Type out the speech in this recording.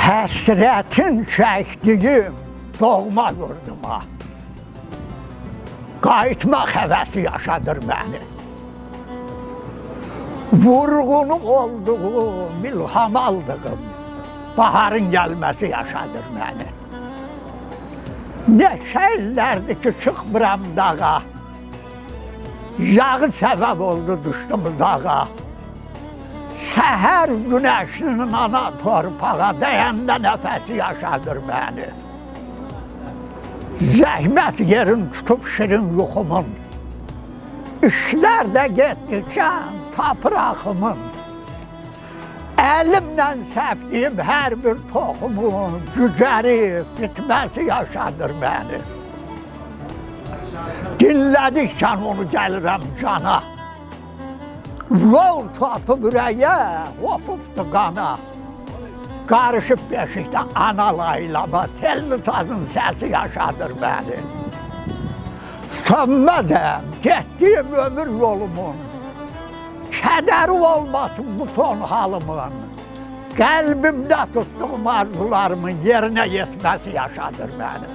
Həsrətin çəkdiyim doğma yurduma qayıtmaq həvəsi yaşadır məni. Vurğunum olduğum, ilham aldığım baharın gəlməsi yaşadır məni. Neçə illərdir ki, çıxmıram dağa, yağı səbəb oldu düşdüm dağa. Səhər günəşinin ana torpağa dəyəndə nəfəsi yaşadır məni. Zəhmət yerin tutub şirin yuxumun, işlər də getdikən tapır axımın. Əlimlə səpdiyim hər bir toxumun cücərib bitməsi yaşadır məni. Dinlədikcən onu gəlirəm cana, yol tapıb ürəyə, hopubdu qana. Qarışıb beşikdə ana laylama, telli tazın səsi yaşadır məni. Sönməzəm getdiyim ömür yolumun, kədəri olmasın bu son halımın. Qəlbimdə tutduğum arzularımın yerinə yetməsi yaşadır məni.